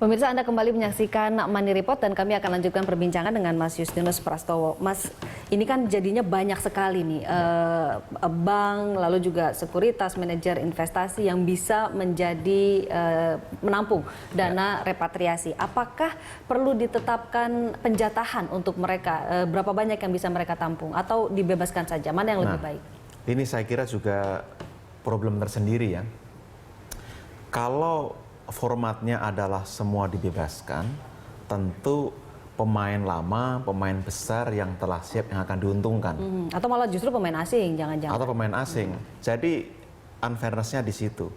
Pemirsa, Anda kembali menyaksikan Money Report dan kami akan lanjutkan perbincangan dengan Mas Justinus Prastowo. Mas, ini kan jadinya banyak sekali nih bank, lalu juga sekuritas, manajer investasi yang bisa menjadi menampung dana repatriasi. Apakah perlu ditetapkan penjatahan untuk mereka? Berapa banyak yang bisa mereka tampung atau dibebaskan saja? Mana yang lebih baik? Ini saya kira juga problem tersendiri ya. Kalau formatnya adalah semua dibebaskan, tentu pemain lama, pemain besar yang telah siap yang akan diuntungkan. Atau malah justru pemain asing, jangan-jangan. Atau pemain asing. Jadi unfairness-nya di situ.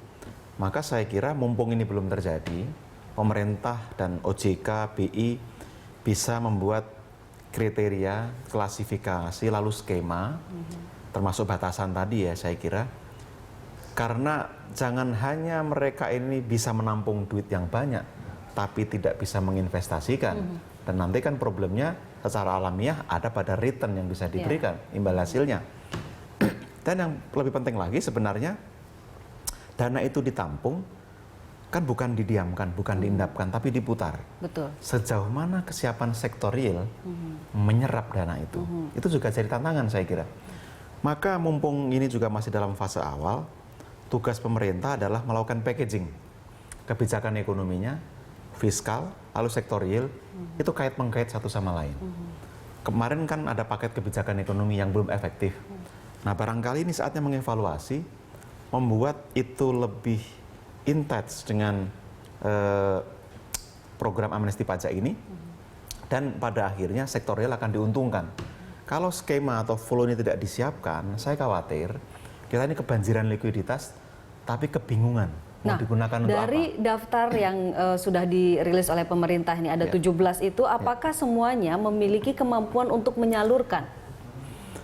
Maka saya kira mumpung ini belum terjadi, pemerintah dan OJK, BI bisa membuat kriteria, klasifikasi, lalu skema, termasuk batasan tadi ya saya kira. Karena jangan hanya mereka ini bisa menampung duit yang banyak, tapi tidak bisa menginvestasikan. Dan nanti kan problemnya secara alamiah ada pada return yang bisa diberikan, imbal hasilnya. Dan yang lebih penting lagi sebenarnya, dana itu ditampung, kan bukan didiamkan, bukan diendapkan, tapi diputar. Betul. Sejauh mana kesiapan sektor real menyerap dana itu. Itu juga jadi tantangan saya kira. Maka mumpung ini juga masih dalam fase awal, tugas pemerintah adalah melakukan packaging kebijakan ekonominya, fiskal, lalu sektorial, itu kait-mengkait satu sama lain. Kemarin kan ada paket kebijakan ekonomi yang belum efektif. Nah barangkali ini saatnya mengevaluasi, membuat itu lebih intens dengan program amnesti pajak ini, dan pada akhirnya sektorial akan diuntungkan. Kalau skema atau flow ini tidak disiapkan, saya khawatir kita ini kebanjiran likuiditas, tapi kebingungan mau digunakan untuk apa. Dari daftar yang sudah dirilis oleh pemerintah ini ada 17 itu, apakah semuanya memiliki kemampuan untuk menyalurkan?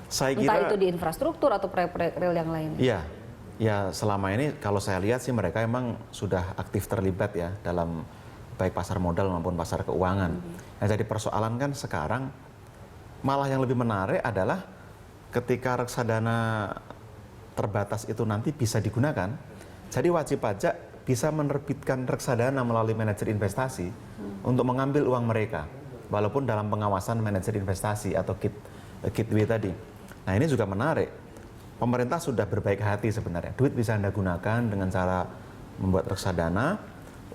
Saya kira, entah itu di infrastruktur atau proyek-proyek real yang lain. Iya, ya selama ini kalau saya lihat sih mereka emang sudah aktif terlibat ya dalam baik pasar modal maupun pasar keuangan. Yang jadi persoalan kan sekarang malah yang lebih menarik adalah ketika reksadana terbatas itu nanti bisa digunakan, jadi wajib pajak bisa menerbitkan reksadana melalui manajer investasi untuk mengambil uang mereka, walaupun dalam pengawasan manajer investasi atau gateway tadi. Nah ini juga menarik, pemerintah sudah berbaik hati sebenarnya, duit bisa Anda gunakan dengan cara membuat reksadana,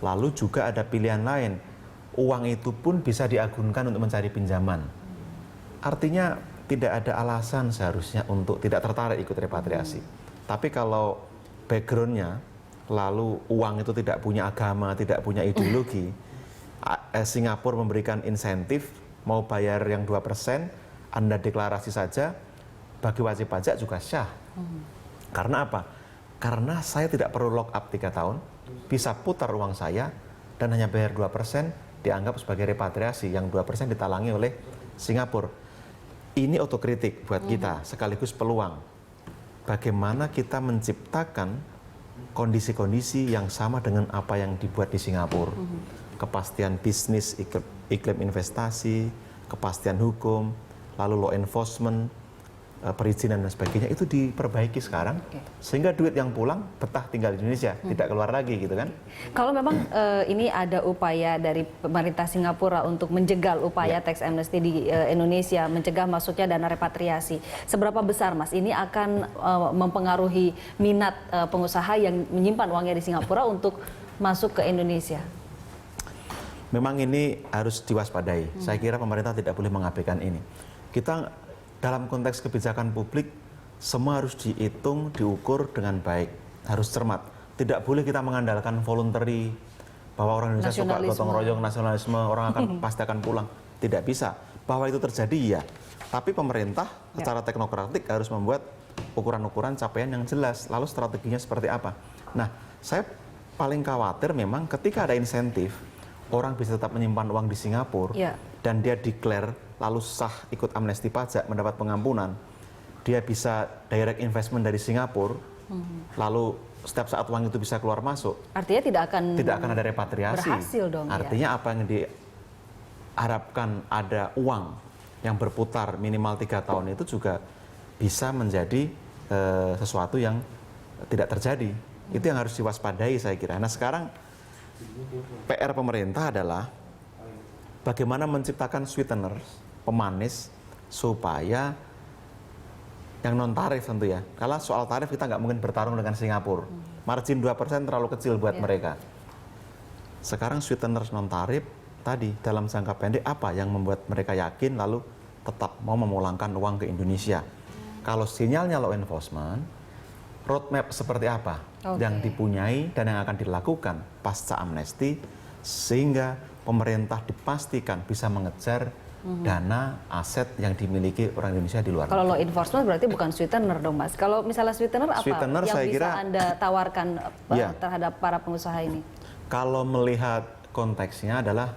lalu juga ada pilihan lain, uang itu pun bisa diagunkan untuk mencari pinjaman. Artinya tidak ada alasan seharusnya untuk tidak tertarik ikut repatriasi. Tapi kalau backgroundnya, lalu uang itu tidak punya agama, tidak punya ideologi, Singapura memberikan insentif, mau bayar yang 2%, Anda deklarasi saja, bagi wajib pajak juga syah. Karena apa? Karena saya tidak perlu lock up 3 tahun, bisa putar uang saya, dan hanya bayar 2%, dianggap sebagai repatriasi, yang 2% ditalangi oleh Singapura. Ini otokritik buat kita, sekaligus peluang. Bagaimana kita menciptakan kondisi-kondisi yang sama dengan apa yang dibuat di Singapura. Kepastian bisnis, iklim investasi, kepastian hukum, lalu law enforcement, perizinan dan sebagainya, itu diperbaiki sekarang. Sehingga duit yang pulang betah tinggal di Indonesia, tidak keluar lagi gitu kan. Kalau memang ini ada upaya dari pemerintah Singapura untuk menjegal upaya tax amnesty di Indonesia, mencegah masuknya dana repatriasi, seberapa besar Mas ini akan mempengaruhi minat pengusaha yang menyimpan uangnya di Singapura untuk masuk ke Indonesia? Memang ini harus diwaspadai. Saya kira pemerintah tidak boleh mengabaikan ini. Kita dalam konteks kebijakan publik, semua harus dihitung, diukur dengan baik, harus cermat. Tidak boleh kita mengandalkan voluntary, bahwa orang Indonesia suka gotong royong, nasionalisme, orang pasti akan pulang. Tidak bisa. Bahwa itu terjadi ya, tapi pemerintah secara teknokratik harus membuat ukuran-ukuran capaian yang jelas, lalu strateginya seperti apa. Nah, saya paling khawatir memang ketika ada insentif, orang bisa tetap menyimpan uang di Singapura, dan dia declare lalu sah ikut amnesti pajak, mendapat pengampunan, dia bisa direct investment dari Singapura, lalu setiap saat uang itu bisa keluar masuk. Artinya tidak akan ada repatriasi. Berhasil dong. Artinya apa yang diharapkan, ada uang yang berputar minimal 3 tahun itu juga bisa menjadi sesuatu yang tidak terjadi. Itu yang harus diwaspadai saya kira. Nah sekarang PR pemerintah adalah bagaimana menciptakan sweetener, pemanis, supaya yang non tarif tentu ya. Kalau soal tarif kita nggak mungkin bertarung dengan Singapura. Margin 2% terlalu kecil buat mereka. Sekarang sweetener non tarif tadi dalam jangka pendek apa yang membuat mereka yakin lalu tetap mau memulangkan uang ke Indonesia. Kalau sinyalnya law enforcement, roadmap seperti apa yang dipunyai dan yang akan dilakukan pasca amnesti sehingga pemerintah dipastikan bisa mengejar dana aset yang dimiliki orang Indonesia di luar negeri. Kalau law enforcement berarti bukan sweetener dong Mas. Kalau misalnya sweetener apa Sweetener, yang saya bisa kira, Anda tawarkan terhadap para pengusaha ini? Kalau melihat konteksnya adalah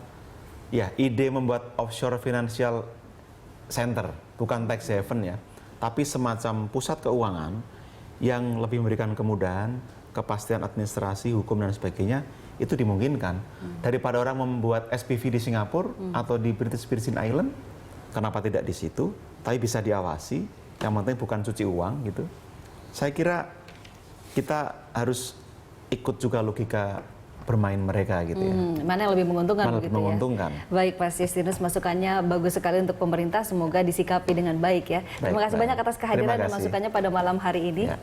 ya ide membuat offshore financial center, bukan tax haven ya, tapi semacam pusat keuangan yang lebih memberikan kemudahan, kepastian administrasi, hukum dan sebagainya, itu dimungkinkan. Daripada orang membuat SPV di Singapura atau di British Virgin Island, kenapa tidak di situ? Tapi bisa diawasi, yang penting bukan cuci uang gitu. Saya kira kita harus ikut juga logika bermain mereka gitu ya. Mana yang lebih menguntungkan Mana begitu lebih menguntungkan. ya. Baik Pak Justinus, masukannya bagus sekali untuk pemerintah, semoga disikapi dengan baik ya. Terima kasih banyak atas kehadiran dan masukannya pada malam hari ini. Ya.